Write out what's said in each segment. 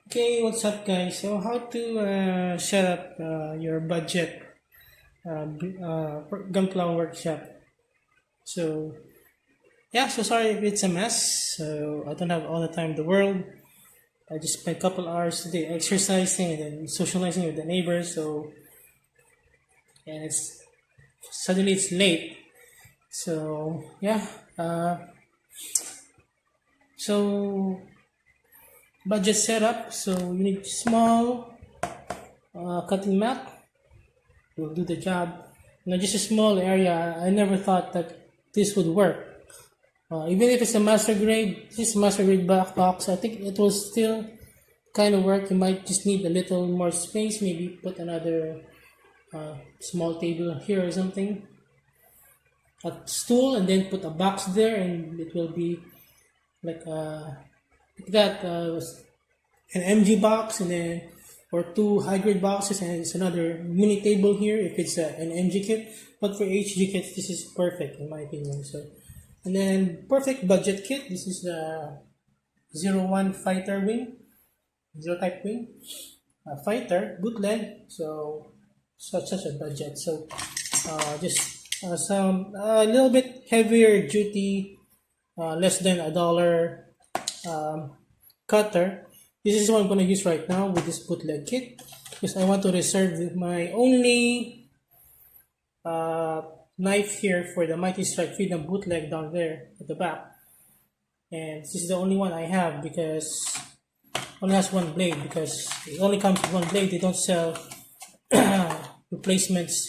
Okay, what's up, guys? So, how to set up your budget Gunpla workshop? So, yeah, so sorry if it's a mess. So, I don't have all the time in the world. I just spent a couple hours today exercising and then socializing with the neighbors. So, and it's suddenly it's late. So, yeah. Uh, so, budget setup. So, you need small cutting mat will do the job. Just a small area. I never thought that this would work. Even if it's a master grade, this master grade box, I think it will still kind of work. You might just need a little more space. Maybe put another small table here or something, a stool, and then put a box there, and it will be like that. An MG box, and then or two high grade boxes, and it's another mini table here if it's an MG kit. But for HG kits, this is perfect in my opinion. So, and then perfect budget kit. This is the 01 fighter wing, zero type wing, fighter bootleg. So, such a budget. So, just some a little bit heavier duty, less than $1 cutter. This is what I'm going to use right now with this bootleg kit because I want to reserve my only knife here for the Mighty Strike Freedom bootleg down there at the back. And this is the only one I have because it only has one blade because it only comes with one blade. They don't sell replacements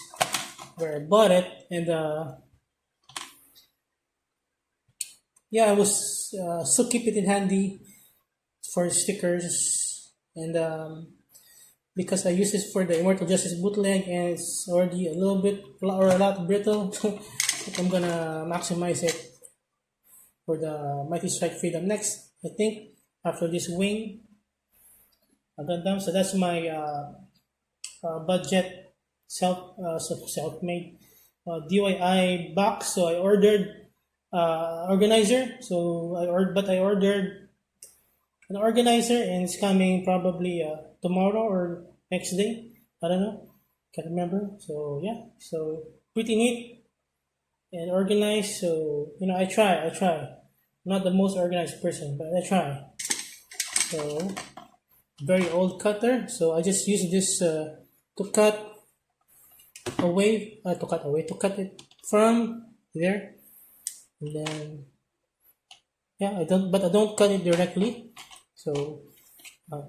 where I bought it. And yeah, I was so keep it in handy for stickers and because I use this for the Immortal Justice bootleg and it's already a little bit or a lot brittle. I'm gonna maximize it for the Mighty Strike Freedom next. I think after this wing, Gundam. So that's my budget self-made DIY box. So I ordered organizer. So I ordered an organizer and it's coming probably tomorrow or next day. I don't know, can't remember. So yeah, so pretty neat and organized. So I try. Not the most organized person, but I try. So very old cutter. So I just use this to cut to cut it from there, and then yeah, I don't cut it directly. So,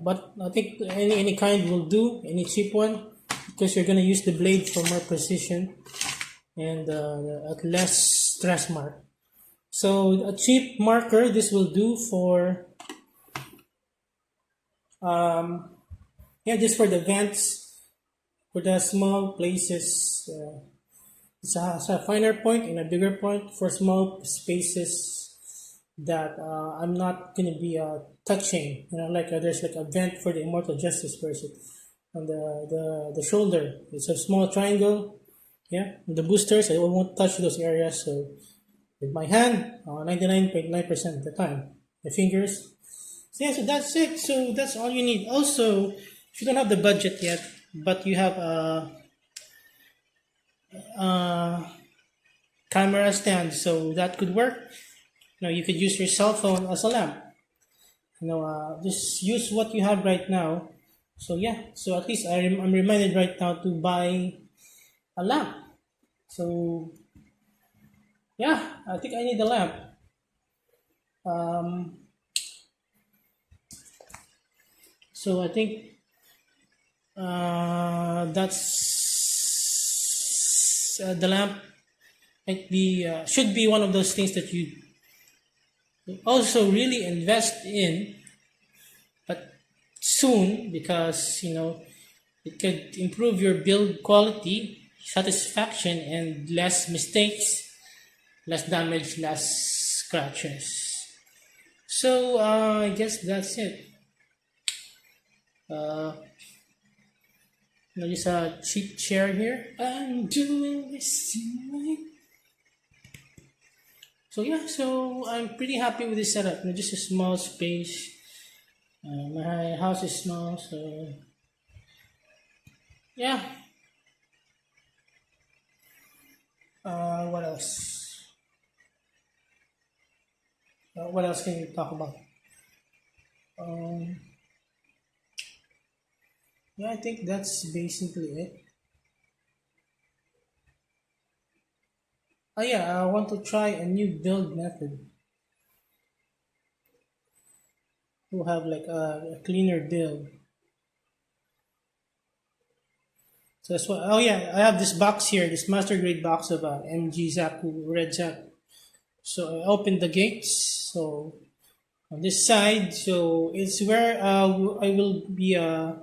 but I think any kind will do, any cheap one, because you're gonna use the blade for more precision and at less stress mark. So a cheap marker, this will do for yeah, just for the vents, for the small places. It's a finer point and a bigger point for small spaces that I'm not gonna be touching. Like there's like a vent for the Immortal Justice person on the shoulder. It's a small triangle. Yeah, and the boosters I won't touch those areas. So with my hand, 99.9% of the time, my fingers. So yeah, so that's it. So that's all you need. Also, if you don't have the budget yet, but you have a camera stand, so that could work. You could use your cell phone as a lamp. Just use what you have right now. So yeah, so at least I'm reminded right now to buy a lamp. So yeah, I think I need a lamp. Um, so I think that's the lamp. Like the should be one of those things that you also really invest in, but soon because it could improve your build quality, satisfaction, and less mistakes, less damage, less scratches. So I guess that's it. Just a cheap chair here. I'm doing this tonight. So yeah, so I'm pretty happy with this setup. Just a small space, My house is small, so yeah. What else? What else can you talk about? Um, yeah, I think that's basically it. Oh yeah, I want to try a new build method to have like a cleaner build. So that's what. Oh yeah, I have this box here, this master grade box of MG Zaku Red Zaku. So I opened the gates. So on this side, so it's where I will be uh,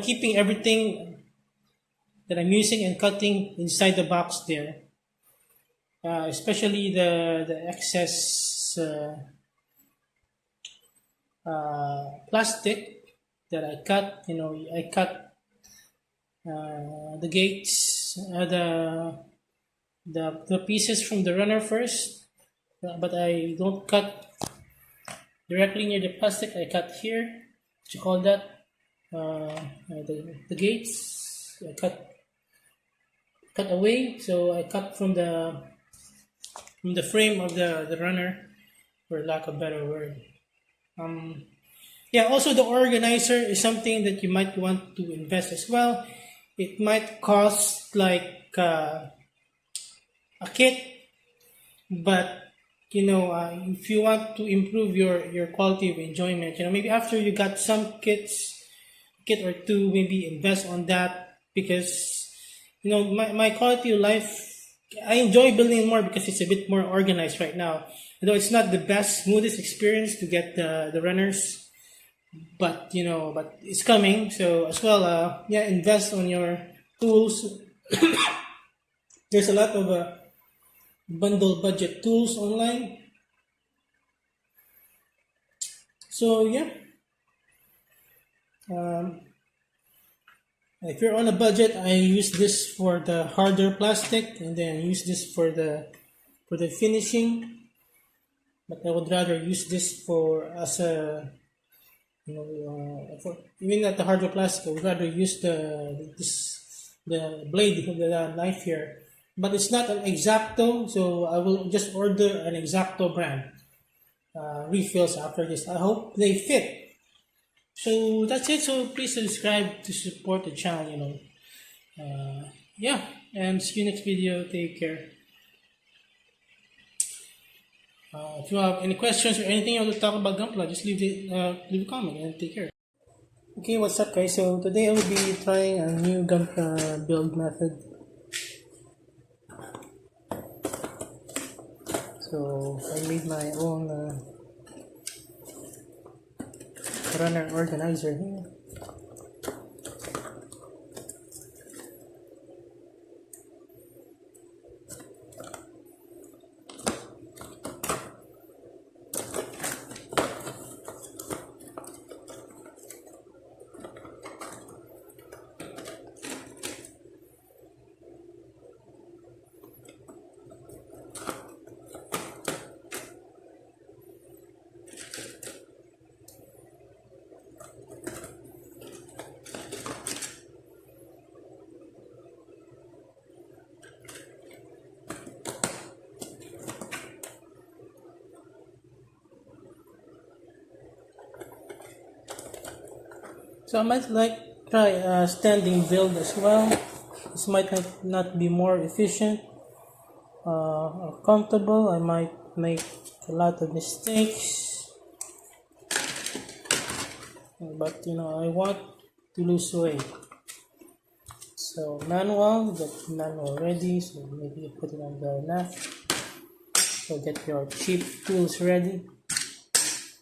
keeping everything that I'm using and cutting inside the box there. Especially the excess plastic that I cut. I cut the gates, the pieces from the runner first, but I don't cut directly near the plastic. I cut here. What you call that? The gates. I cut away. So I cut from the frame of the runner, for lack of a better word. Um, yeah. Also, the organizer is something that you might want to invest as well. It might cost like a kit, but if you want to improve your quality of enjoyment, maybe after you got some kit or two, maybe invest on that, because my quality of life, I enjoy building more because it's a bit more organized right now. Although it's not the best smoothest experience to get the runners, but but it's coming. So as well, yeah, invest on your tools. There's a lot of bundle budget tools online. So yeah, um, if you're on a budget, I use this for the harder plastic, and then use this for the finishing. But I would rather use this for as a for even at the harder plastic. I would rather use the blade of the knife here. But it's not an exacto, so I will just order an exacto brand refills after this. I hope they fit. So that's it. So please subscribe to support the channel. Yeah, and see you next video. Take care. If you have any questions or anything you want to talk about Gunpla, just leave a comment and take care. Okay, what's up, guys? So today I will be trying a new Gunpla build method. So I made my own runner organizer here. So I might try a standing build as well. This might not be more efficient or comfortable. I might make a lot of mistakes, but I want to lose weight. So manual, get manual ready. So maybe you put it on the left. So get your cheap tools ready.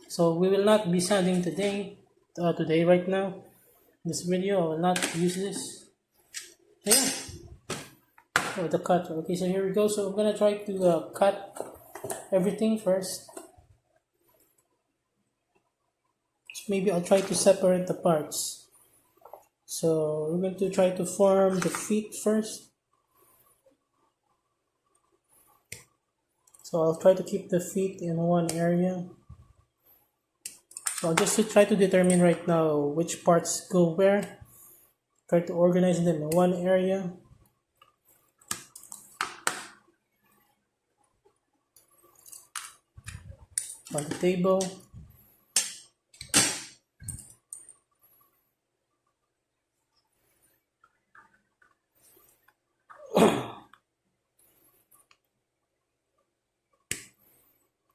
So we will not be sanding today right now. This video I will not use this. So yeah. Oh, the cut. Okay, so here we go. So I'm gonna try to cut everything first. So maybe I'll try to separate the parts. So we're going to try to form the feet first. So I'll try to keep the feet in one area. So I'll just try to determine right now which parts go where. Try to organize them in one area. On the table.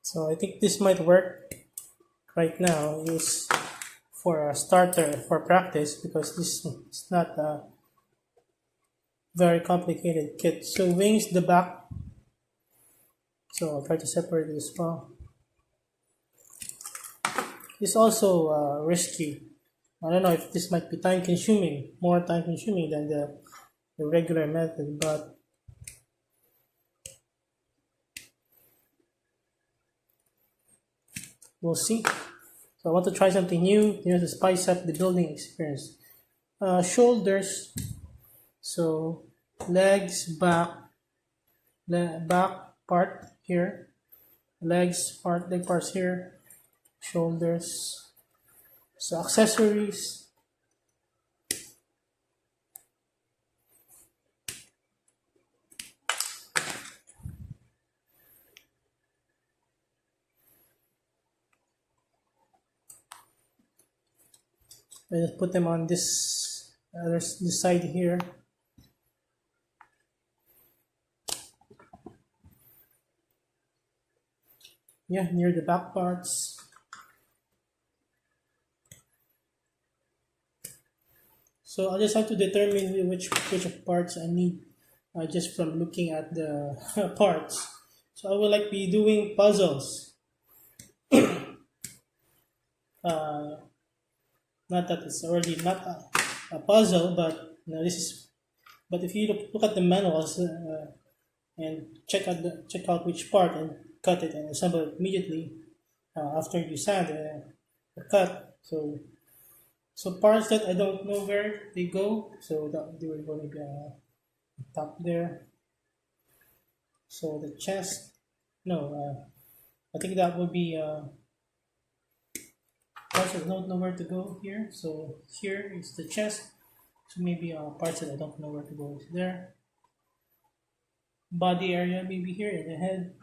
So I think this might work right now. Is for a starter for practice because this is not a very complicated kit. So wings the back. So I'll try to separate this as well. It's also risky. I don't know if this might be time consuming, more time consuming than the regular method, but we'll see. So I want to try something new, to spice up the building experience. Shoulders, so legs, back part here, leg parts here, shoulders. So accessories. I just put them on this side here. Yeah, near the back parts. So I just have to determine which parts I need just from looking at the parts. So I will be doing puzzles. Not that it's already not a puzzle, but this is. But if you look at the manuals and check out which part and cut it and assemble it immediately after you sand the cut. So parts that I don't know where they go, so that they were going to be top there. So the chest, no, I think that would be parts that I don't know where to go here. So here is the chest. So maybe parts that I don't know where to go is there. Body area maybe here and the head.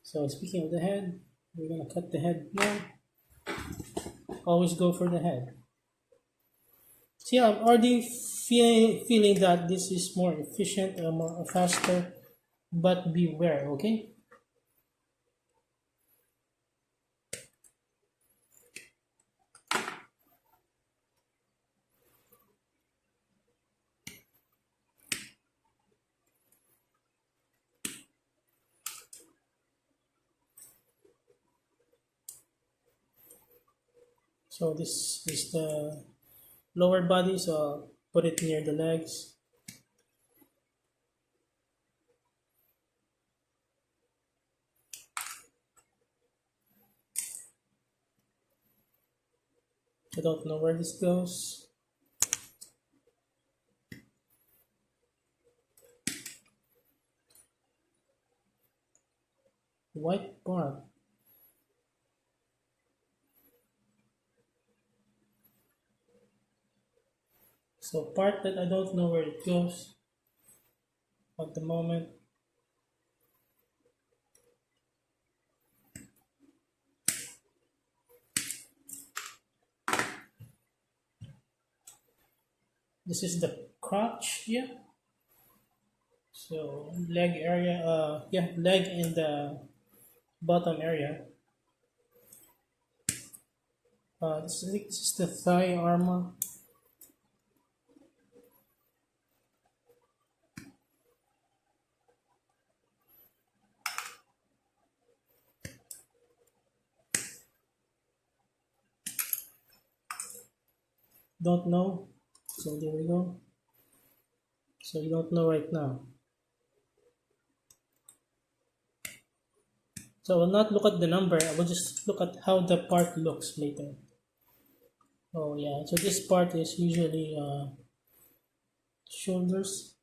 So speaking of the head, we're gonna cut the head now. Always go for the head. See, I'm already feeling that this is more efficient or more faster, but beware, okay? So this is the lower body, so I'll put it near the legs. I don't know where this goes. White part. So part that I don't know where it goes at the moment. This is the crotch here. So leg area, leg and the bottom area. This is the thigh armor. Don't know. So there we go. So you don't know right now. So I will not look at the number. I will just look at how the part looks later. Oh yeah. So this part is usually shoulders.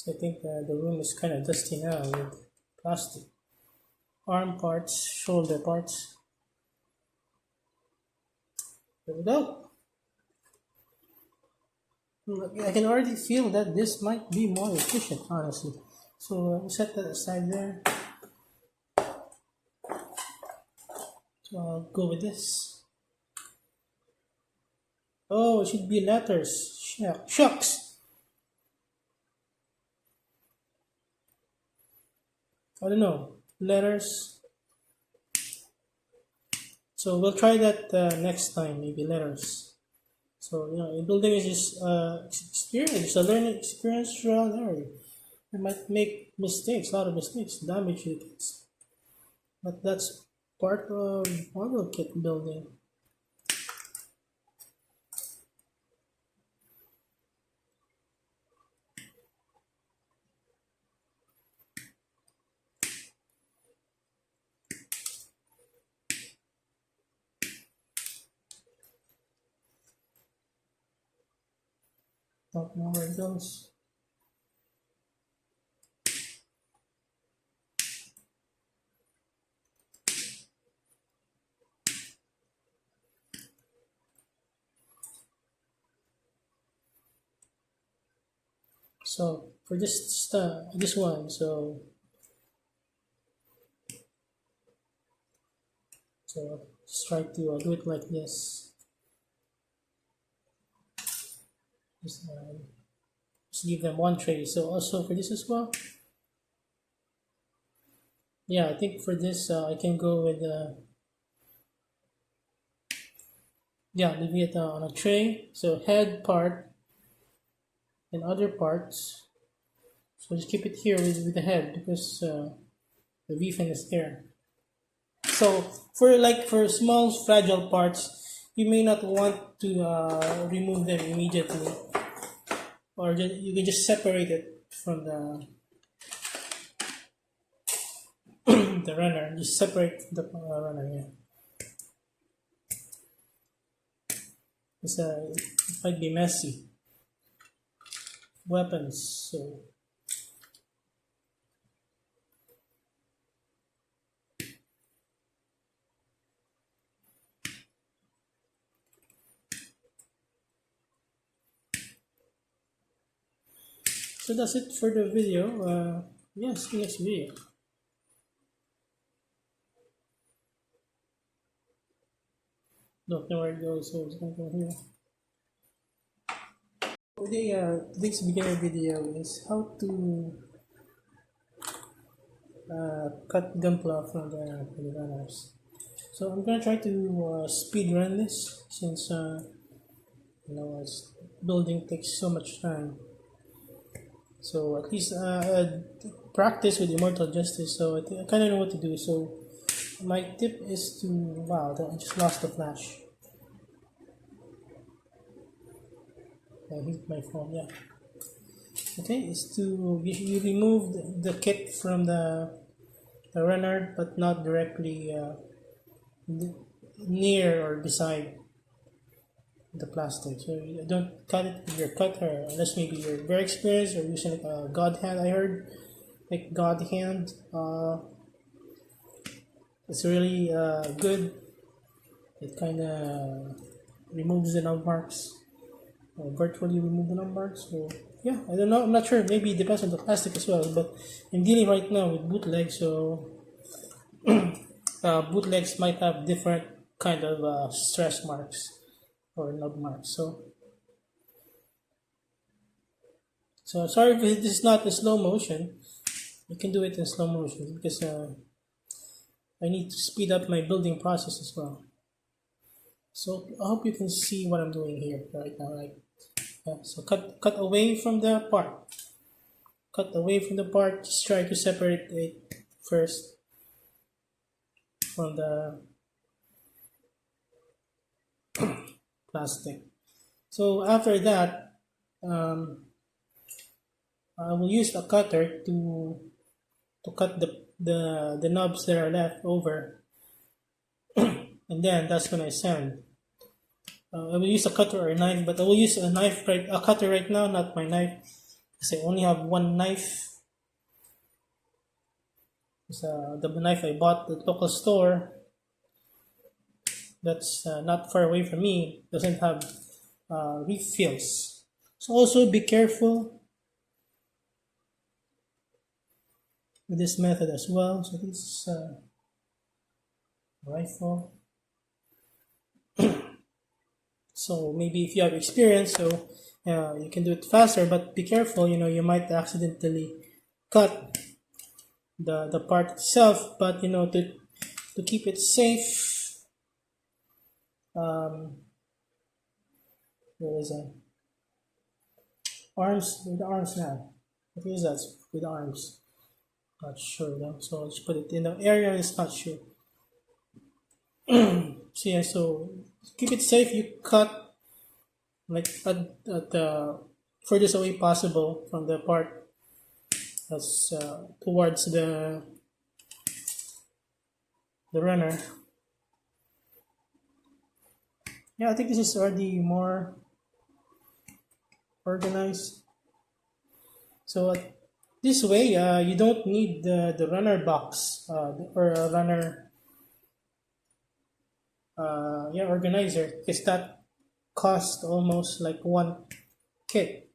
So I think the room is kind of dusty now with plastic. Arm parts, shoulder parts. There we go. I can already feel that this might be more efficient, honestly. So we'll set that aside there. So I'll go with this. Oh, it should be letters. Shucks. I don't know. Letters. So we'll try that next time, maybe letters. So, building is just experience, a learning experience throughout there. You might make mistakes, a lot of mistakes, damage your kits. But that's part of model kit building. Don't know where it goes. So for this one, so just try to do it like this. Just give them one tray. So also for this as well. Yeah, I think for this I can go with leaving it on a tray. So head part and other parts. So just keep it here with the head because the V-fin is there. So for small fragile parts, you may not want to remove them immediately, or you can just separate it from the the runner. Just separate the runner. Yeah, it might be messy. Weapons. So that's it for the video. Yeah, see you next video. Don't know where it goes, so it's gonna go here. Today's beginner video is how to cut gunpla from the runners. So I'm gonna try to speed run this since building takes so much time. So at least practice with Immortal Justice. So I kind of know what to do. So my tip is to I just lost the flash. I hit my phone. Yeah. Okay, is to you remove the kit from the runner, but not directly near or beside the plastic. So you don't cut it with your cutter unless maybe you're very experienced or using like a god hand. I heard like god hand. It's really good. It kind of removes the number marks, virtually remove the number marks. So yeah, I don't know. I'm not sure. Maybe it depends on the plastic as well. But I'm dealing right now with bootleg, so bootlegs might have different kind of stress marks or nub marks. So sorry if this is not in slow motion. You can do it in slow motion because I need to speed up my building process as well. So I hope you can see what I'm doing here right now. So cut away from the part. Cut away from the part. Just try to separate it first from the plastic. So after that, I will use a cutter to cut the knobs that are left over, and then that's when I sand. I will use a cutter or a knife, but I will use a cutter right now, not my knife, because I only have one knife. The knife I bought at the local store that's not far away from me doesn't have refills. So also be careful with this method as well. So this is rifle. So maybe if you have experience, so you can do it faster, but be careful. You might accidentally cut the part itself. But to keep it safe, there is a arms with the arms now. What is that with the arms? Not sure though. So I'll just put it in the area. It's not sure. So yeah, so keep it safe. You cut like at the furthest away possible from the part that's towards the runner. Yeah, I think this is already more organized. So this way, you don't need the runner box or a runner organizer, because that cost almost like one kit,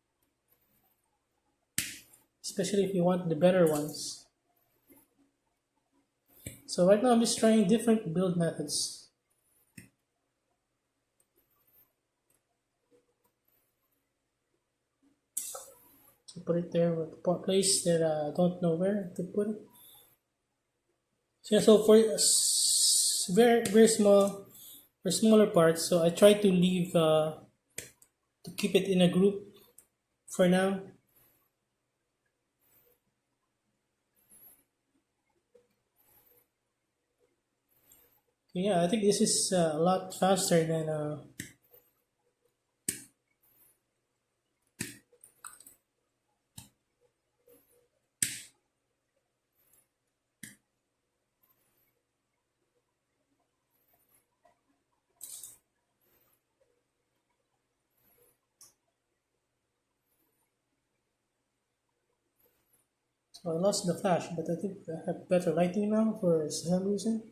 especially if you want the better ones. So right now I'm just trying different build methods. So put it there with a place that I don't know where to put it. So for very very small or smaller parts, so I try to leave to keep it in a group for now. Yeah, I think this is a lot faster than so I lost the flash, but I think I have better lighting now for some reason.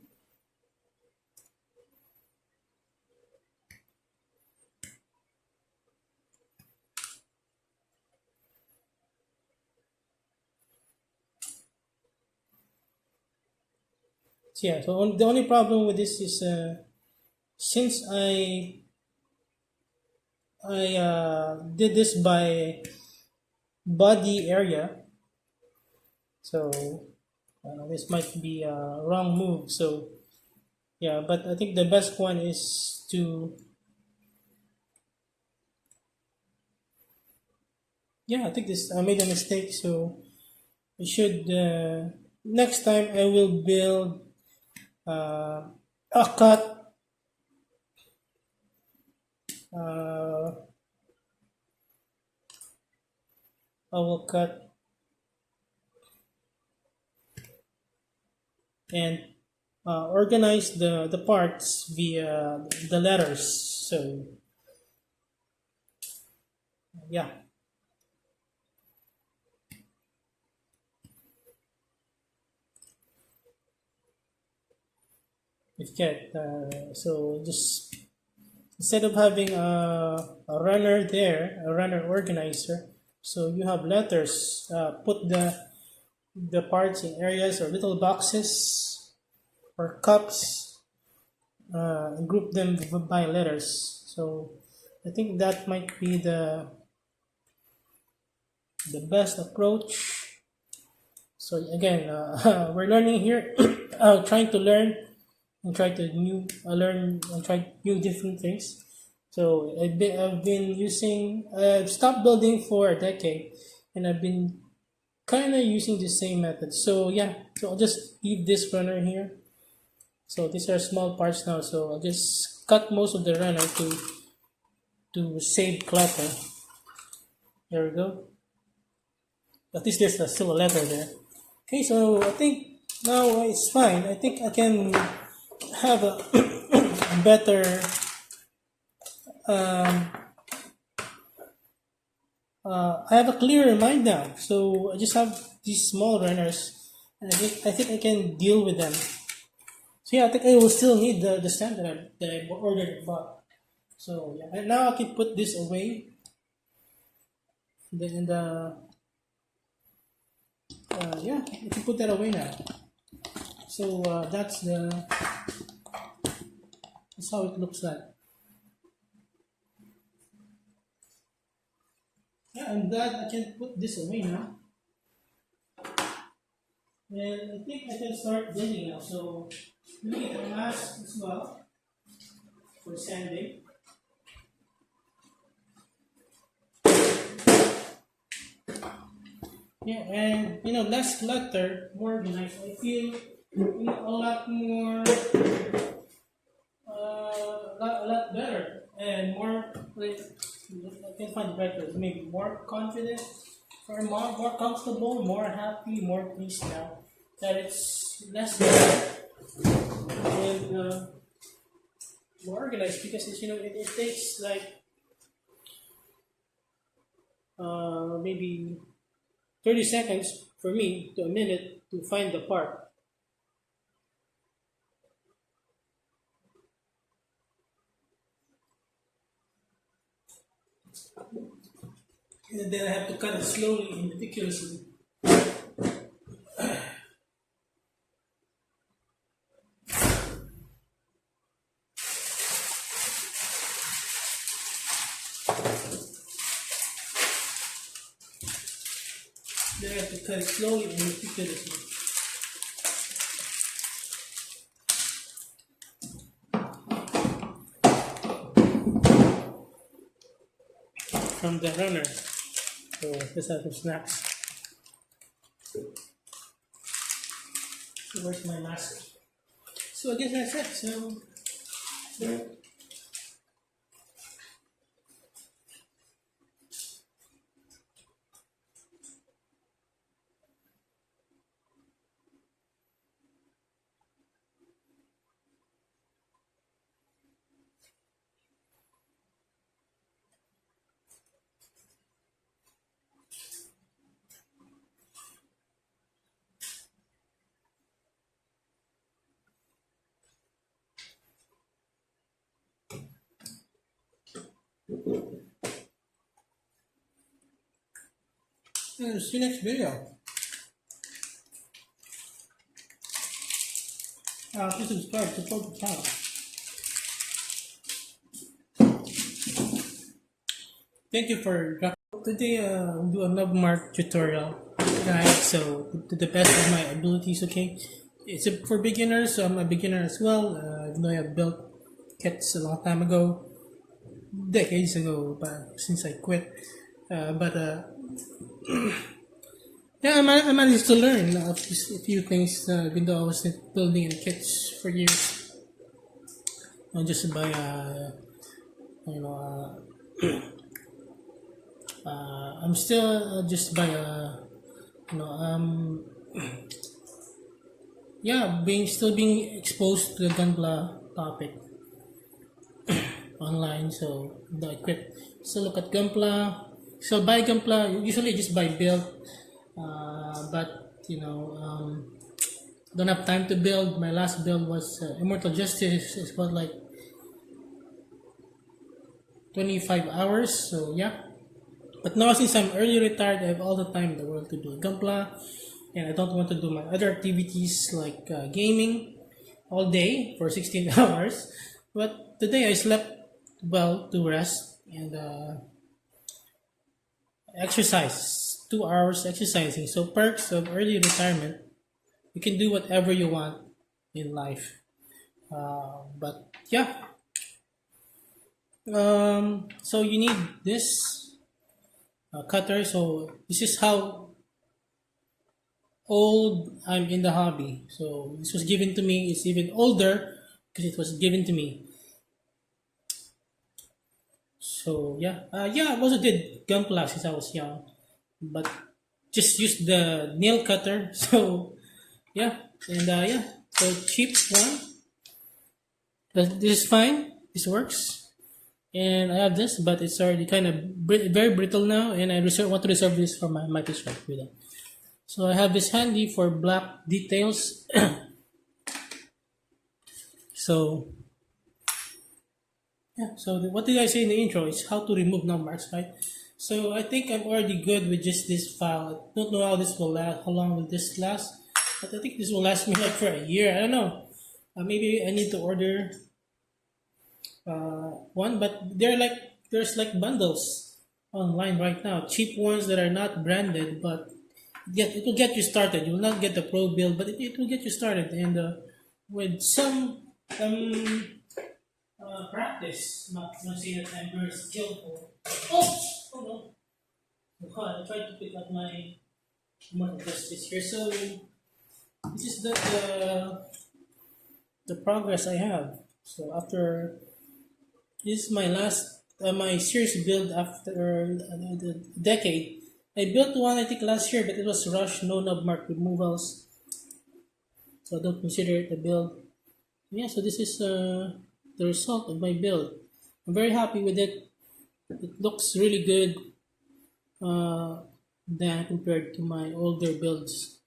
So yeah, so the only problem with this is since I did this by body area, so this might be a wrong move. So yeah, but I think the best one is to, yeah, I think this I made a mistake. So I should next time I will build a cut. I will cut and organize the parts via the letters. So yeah, if you get so just instead of having a runner there, a runner organizer, so you have letters. Put the parts in areas or little boxes or cups, and group them by letters. So I think that might be the best approach. So again, we're learning here, trying to learn and try to learn and try new different things. So I've stopped building for a decade, and I've been kind of using the same method. So yeah, so I'll just leave this runner here. So these are small parts now, so I'll just cut most of the runner to save clutter. There we go. At least there's still a letter there. Okay, so I think now it's fine. I think I can have a better I have a clearer mind now. So I just have these small runners, and I think I can deal with them. So yeah, I think I will still need the stand that I ordered and bought. So yeah, and now I can put this away. Then yeah, I can put that away now. So that's how it looks like. Yeah, I'm glad I can put this away now. And I think I can start blending now. So let me get a mask as well for sanding. Yeah, and less clutter, more organized. I feel a lot more, a lot better, and more like I can find better. Maybe more confident, or more comfortable, more happy, more pleased now that it's less and more organized because it takes like maybe 30 seconds for me to a minute to find the part. And then I have to cut it slowly and meticulously. Then I have to cut it slowly and meticulously. From the runner. So let's have some snacks. So where's my mask? So I guess that's it. So see you next video. Please subscribe, support the channel. Thank you for today. I'll do a knob mark tutorial, guys. So to the best of my abilities, okay. It's for beginners, so I'm a beginner as well. Even though I have built kits a long time ago, decades ago, but since I quit. But yeah, I managed to learn just a few things. Even though I was building kits for years, just by you know. I'm still just by you know yeah being exposed to the Gunpla topic online, so I quit. So look at Gunpla. So buy Gunpla. Usually just buy build, but don't have time to build. My last build was Immortal Justice. It's about like 25 hours. So yeah. But now since I'm early retired, I have all the time in the world to do Gunpla, and I don't want to do my other activities like gaming all day for 16 hours. But today I slept well to rest and exercise. 2 hours exercising. So perks of early retirement, you can do whatever you want in life. But yeah, so you need this cutter. So this is how old I'm in the hobby. So this was given to me. It's even older because it was given to me. So yeah, I also did gunpla since I was young, but just used the nail cutter. So yeah, and yeah, so cheap one. But this is fine. This works. and I have this, but it's already kind of very brittle now, and I want to reserve this for my mighty strike with it. So I have this handy for black details. So yeah, so what did I say in the intro? It's how to remove numbers, right? So I think I'm already good with just this file. I don't know how this will last, how long will this last, but I think this will last me like for a year. I don't know. Maybe I need to order one, but there's like bundles online right now, cheap ones that are not branded, but it will get you started. You will not get the pro build, but it will get you started, and with some practice. Not say that I'm very skillful. Oh no! Oh, God, I tried to pick up my model justice here. So this is the progress I have. So after this is my last my serious build after the decade. I built one I think last year, but it was rushed, no knob mark removals, so I don't consider it a build. Yeah, so this is the result of my build. I'm very happy with it. It looks really good than compared to my older builds.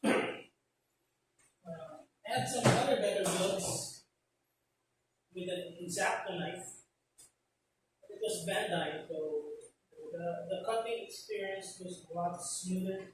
I had some other better builds with an X-Acto knife. It was Bandai, so the cutting experience was a lot smoother.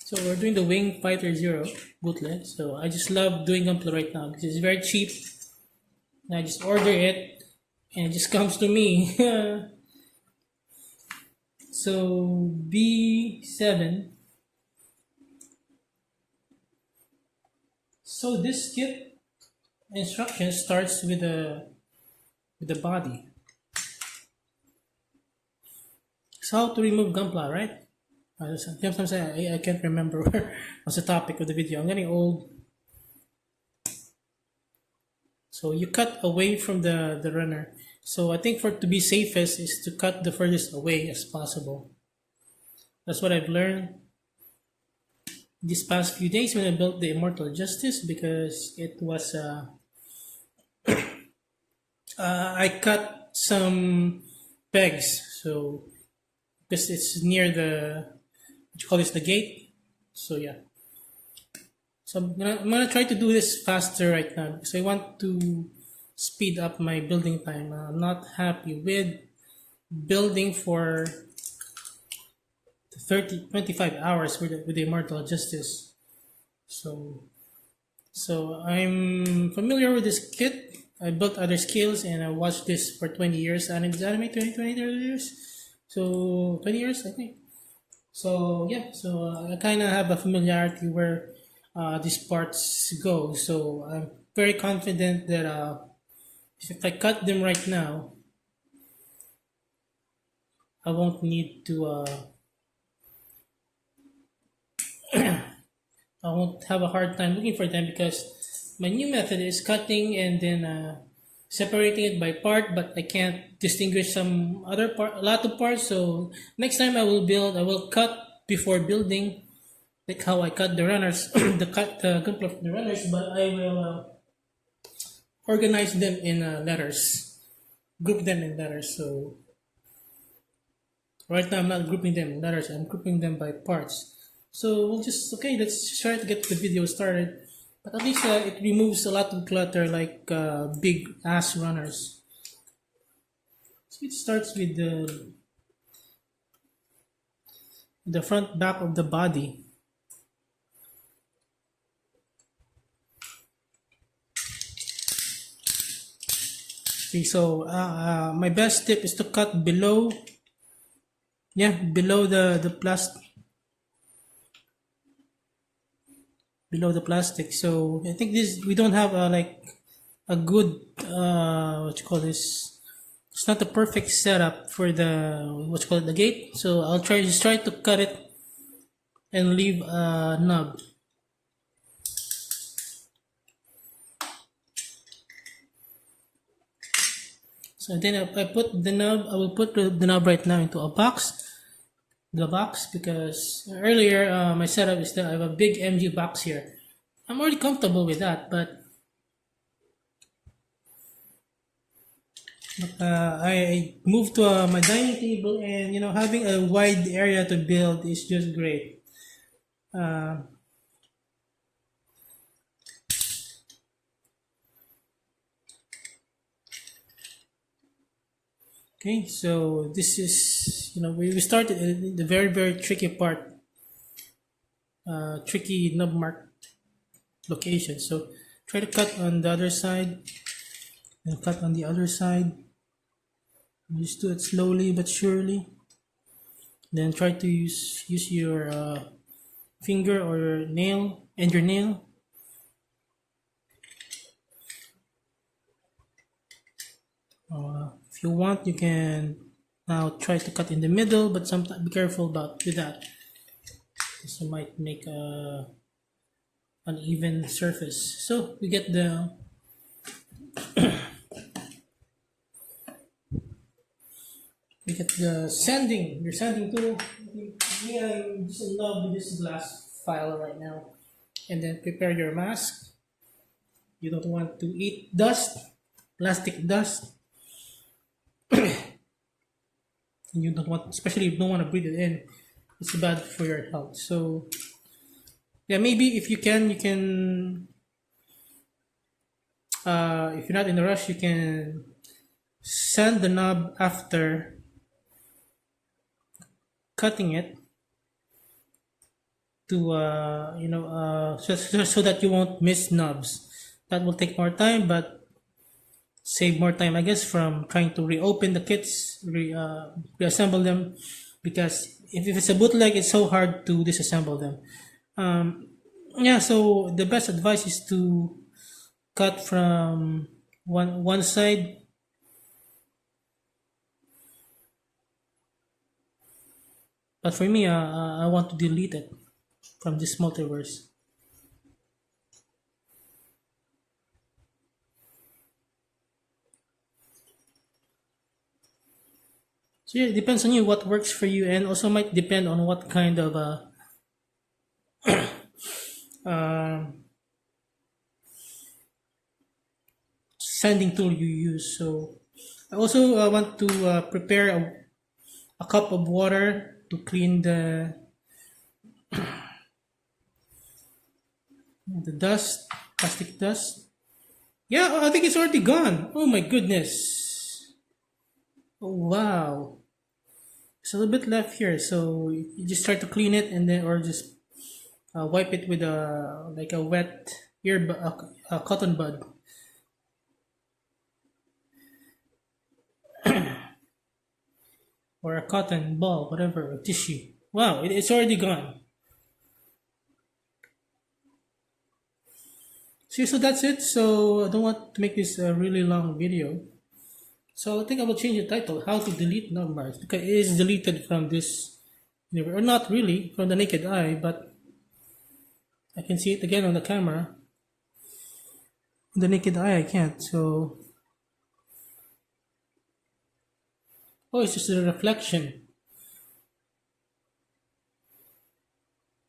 So we're doing the Wing Fighter Zero bootleg. So I just love doing Gunpla right now because it's very cheap. And I just order it and it just comes to me. So B7. So this kit instruction starts with the body. So how to remove Gunpla, right? Sometimes I can't remember what's the topic of the video. I'm getting old. So you cut away from the runner. So I think for to be safest is to cut the furthest away as possible. That's what I've learned these past few days when I built the Immortal Justice, because it was I cut some pegs, so because it's near the what you call this, the gate. So yeah. So I'm gonna try to do this faster right now because I want to speed up my building time. I'm not happy with building for 25 hours with the Immortal Justice. So I'm familiar with this kit. I built other skills and I watched this for 20 years. And it's anime 20 years. So 20 years, I think. So yeah, so I kind of have a familiarity where these parts go. So I'm very confident that if I cut them right now, I won't need to. I won't have a hard time looking for them because my new method is cutting and then separating it by part, but I can't distinguish some other part, a lot of parts. So next time I will cut before building, like how I cut the runners, the couple of the runners, but I will organize them in letters, group them in letters. So right now I'm not grouping them in letters, I'm grouping them by parts. So we'll just, okay, let's try to get the video started. But at least it removes a lot of clutter like big ass runners. So it starts with the front back of the body. Okay, so my best tip is to cut below, below the plastic. below the plastic. So I think this we don't have a like a good what you call this. It's not the perfect setup for the what's called the gate. So I'll try to cut it and leave a knob. So then I put the knob. I will put the knob right now into a box. The box because earlier my setup is that I have a big MG box here. I'm already comfortable with that, but I moved to my dining table, and having a wide area to build is just great. Uh, okay, so this is we started in the very tricky part, tricky knob mark location. So try to cut on the other side, and cut on the other side. Just do it slowly but surely. Then try to use your finger or your nail and your nail. If you want, you can now try to cut in the middle, but sometimes be careful about with that. This might make a uneven surface. So we get the sanding. Your sanding tool. Me, I'm just in love with this glass file right now. And then prepare your mask. You don't want to eat dust, plastic dust. You don't want, especially if you don't want to breathe it in. It's bad for your health. So yeah, maybe if you can, if you're not in a rush, you can sand the knob after cutting it to so that you won't miss knobs. That will take more time, but save more time, I guess, from trying to reopen the kits, reassemble them, because if it's a bootleg, it's so hard to disassemble them. Yeah, so the best advice is to cut from one side. But for me, I want to delete it from this multiverse. So yeah, it depends on you what works for you, and also might depend on what kind of uh, sanding tool you use. So I also want to prepare a cup of water to clean the dust, plastic dust. Yeah, I think it's already gone. Oh my goodness. Oh wow. There's a little bit left here, so you just try to clean it, and then or just wipe it with a like a wet a cotton bud. Or a cotton ball, whatever, a tissue. Wow, it's already gone. So that's it. So I don't want to make this a really long video. So I think I will change the title, How to Delete Numbers, because it is deleted from this universe. Or not really, from the naked eye, but I can see it again on the camera. The naked eye, I can't, so... Oh, it's just a reflection.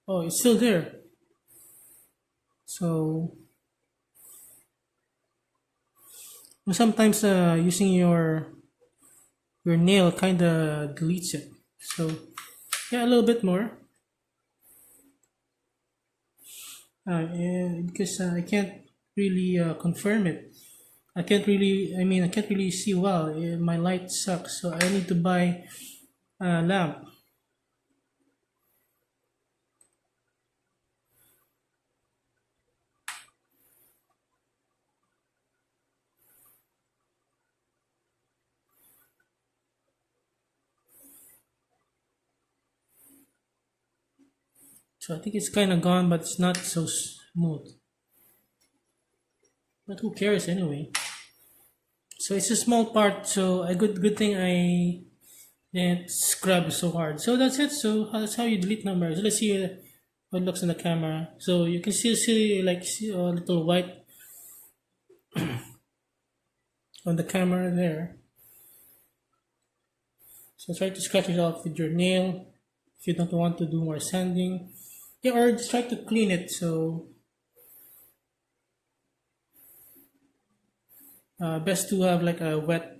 Oh, it's still there. So... sometimes using your nail kind of deletes it. So, yeah, a little bit more. Because I can't really confirm it. I can't really see well. My light sucks, so I need to buy a lamp. So I think it's kind of gone, but it's not so smooth. But who cares anyway? So it's a small part. So a good thing I didn't scrub so hard. So that's it. So that's how you delete numbers. Let's see what looks on the camera. So you can still see like see a little white on the camera there. So try to scratch it off with your nail if you don't want to do more sanding. Yeah, or just try to clean it. So best to have like a wet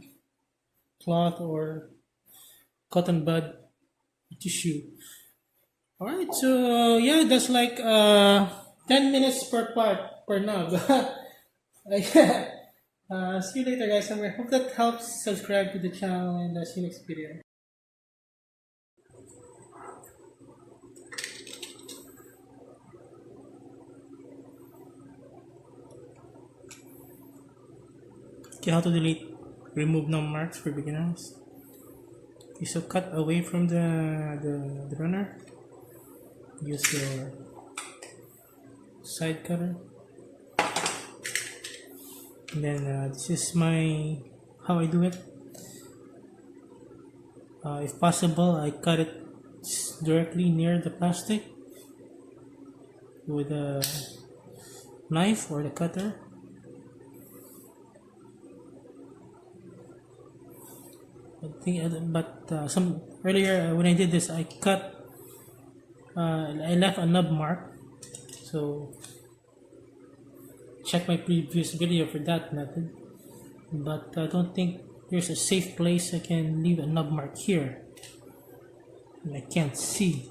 cloth or cotton bud tissue. All right, so yeah, that's like 10 minutes per part per nub. Yeah. See you later, guys. I hope that helps. Subscribe to the channel and see you next video. Okay, how to delete remove num marks for beginners. Okay, so cut away from the runner. Use your side cutter. And then this is my how I do it. If possible, I cut it directly near the plastic with a knife or the cutter. But some earlier when I did this, I left a nub mark. So check my previous video for that method. But I don't think there's a safe place I can leave a nub mark here. And I can't see.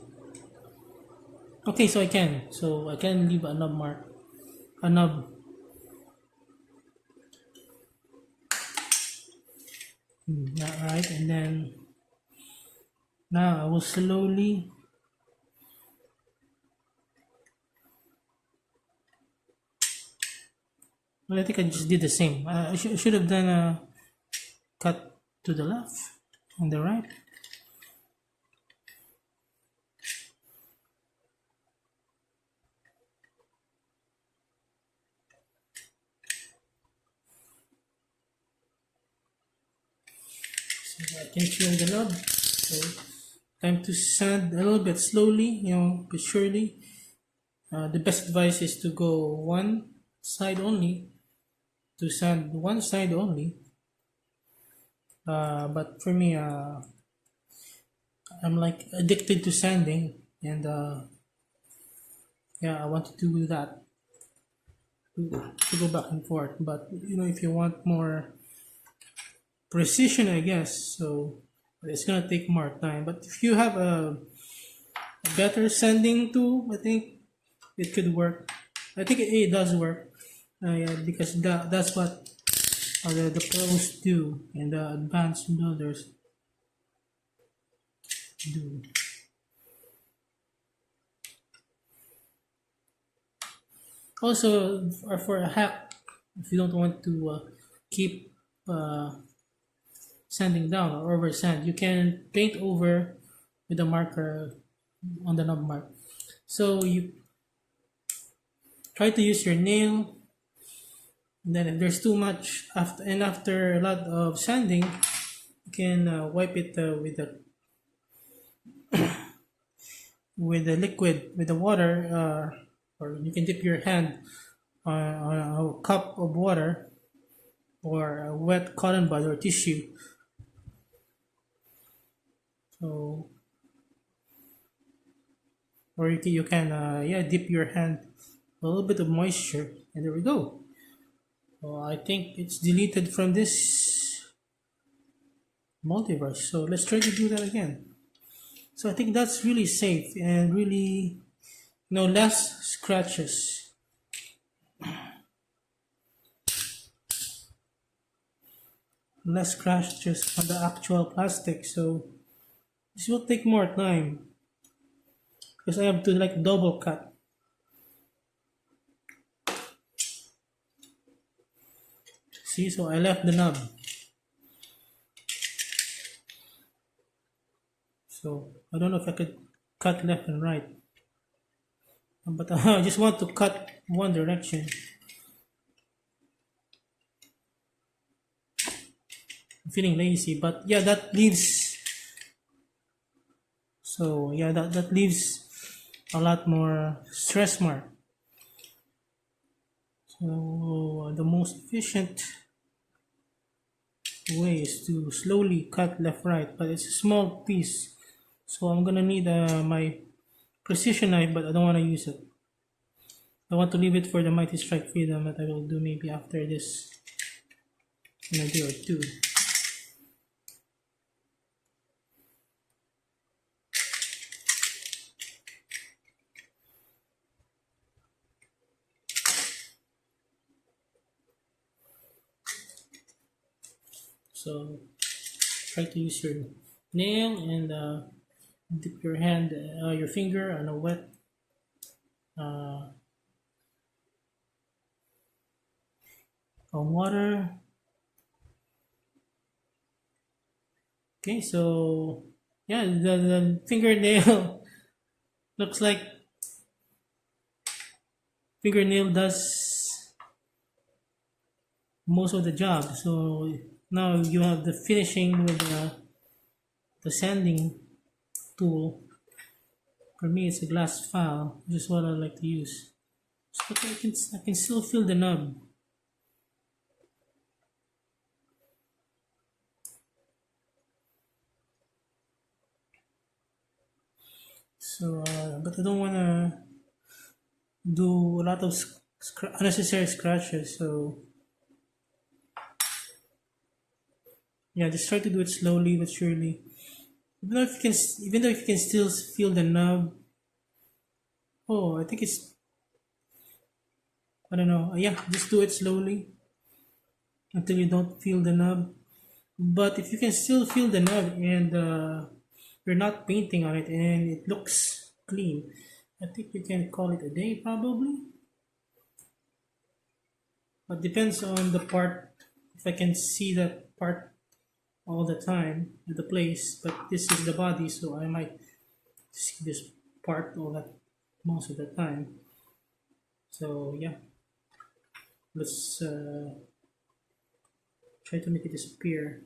Okay, so I can. So I can leave a nub mark. A nub. Alright, and then now I will slowly well, I think I just did the same. I should have done a cut to the left and the right. So I can feel the knob. So time to sand a little bit slowly, but surely. The best advice is to go one side only, to sand one side only. But for me, I'm like addicted to sanding, and yeah, I want to do that to go back and forth. But if you want more precision, I guess so. It's gonna take more time. But if you have a better sanding tool, I think it could work. I think it does work. Yeah, because that's what the pros do and the advanced builders do. Also, for a hack, if you don't want to keep sanding down or over sand, you can paint over with a marker on the knob mark. So you try to use your nail. And then if there's too much after a lot of sanding, you can wipe it with the liquid with the water, or you can dip your hand on a cup of water or a wet cotton bud or tissue. So, or you can dip your hand a little bit of moisture, and there we go. So I think it's deleted from this multiverse. So let's try to do that again. So I think that's really safe and really less scratches. Less scratches on the actual plastic. So this will take more time because I have to like double cut. See, so I left the knob. So I don't know if I could cut left and right. but I just want to cut one direction. I'm feeling lazy, but yeah, that leaves. So yeah, that leaves a lot more stress mark. So the most efficient way is to slowly cut left right, but it's a small piece. So I'm gonna need my precision knife, but I don't want to use it. I want to leave it for the Mighty Strike Freedom that I will do maybe after this in a day or two. So try to use your nail and dip your hand, your finger on a wet uh, on water. Okay, so yeah, the fingernail looks like fingernail does most of the job. So now you have the finishing with the sanding tool. For me, it's a glass file, which is what I like to use. So I can still feel the nub. So, but I don't want to do a lot of unnecessary scratches. So yeah, just try to do it slowly but surely. Even though if you can still feel the nub. Oh, I think it's, I don't know. Yeah, just do it slowly until you don't feel the nub. But if you can still feel the nub and you're not painting on it and it looks clean, I think you can call it a day probably. But depends on the part. If I can see that part all the time at the place, but this is the body, so I might see this part all that most of the time. So yeah, let's try to make it disappear.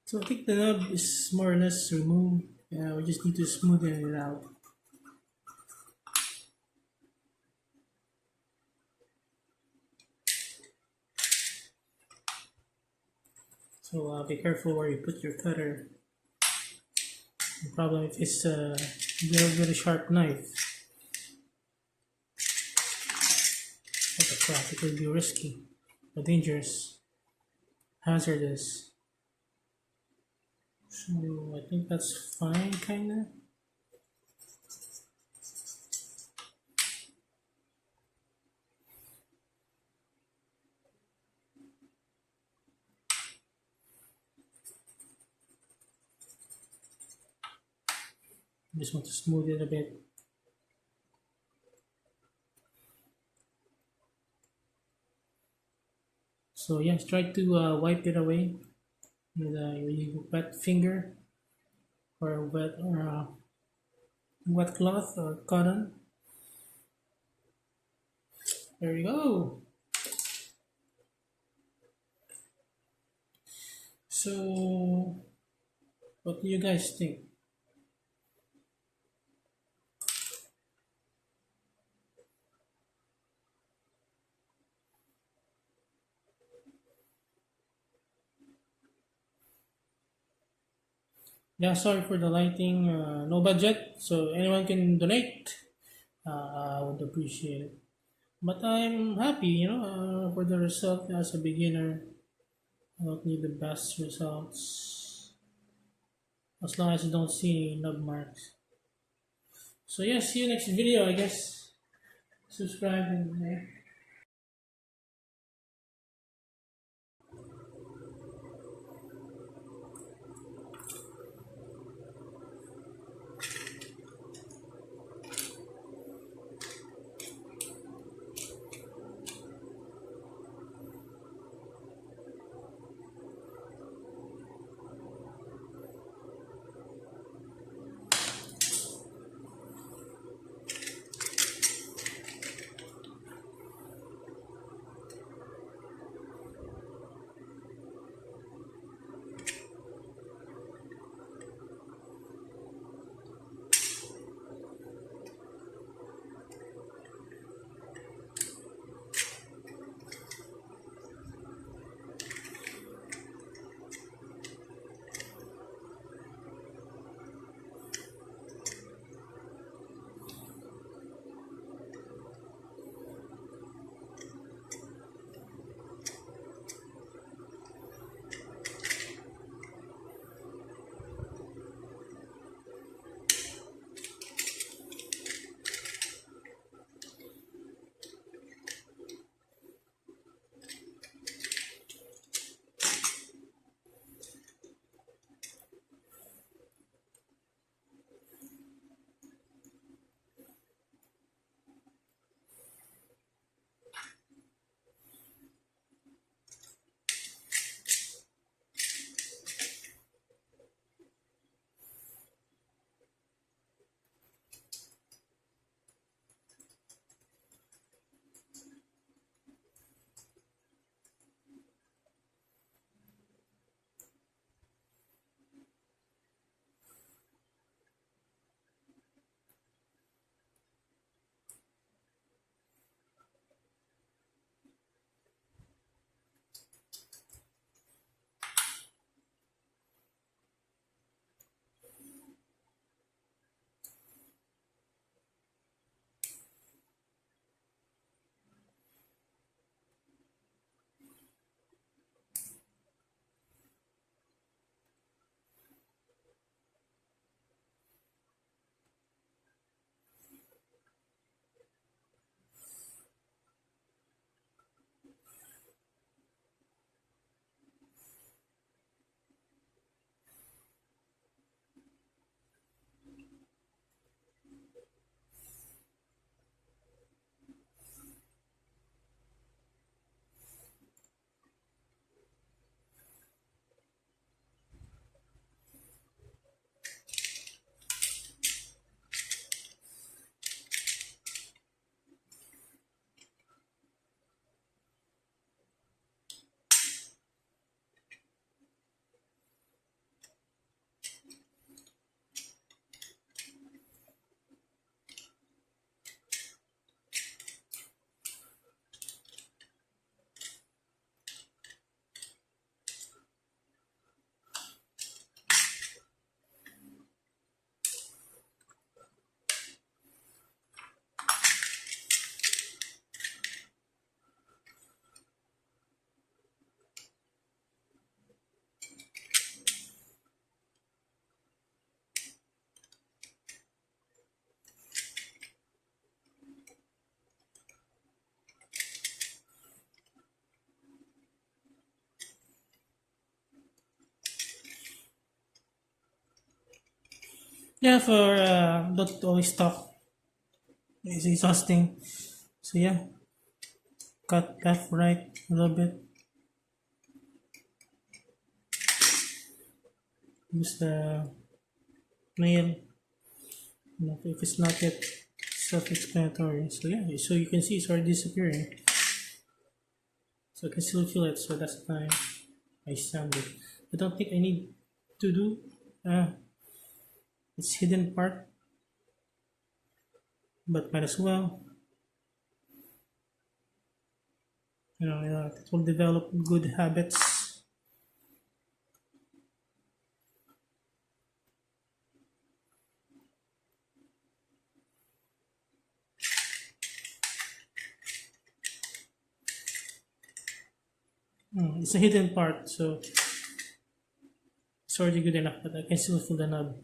So I think the nub is more or less removed. We just need to smoothen it out. So be careful where you put your cutter. The problem if it's a very sharp knife. What the crap, it will be risky, or dangerous, hazardous. So I think that's fine, kinda. Just want to smooth it a bit. So yes, try to wipe it away with your wet finger or wet cloth or cotton. There you go. So what do you guys think? Yeah, sorry for the lighting. No budget, so anyone can donate. I would appreciate it. But I'm happy, for the result as a beginner. I don't need the best results as long as you don't see any nub marks. So yeah, see you next video. I guess subscribe and Yeah, for don't always talk. It's exhausting. So yeah, cut left, right a little bit. Use the nail. If it's not yet self-explanatory. So yeah, so you can see it's already disappearing. So I can still feel it. So that's the time I sand it. I don't think I need to do its hidden part, but might as well. It will develop good habits. It's a hidden part, so it's already good enough, but I can still feel the knob.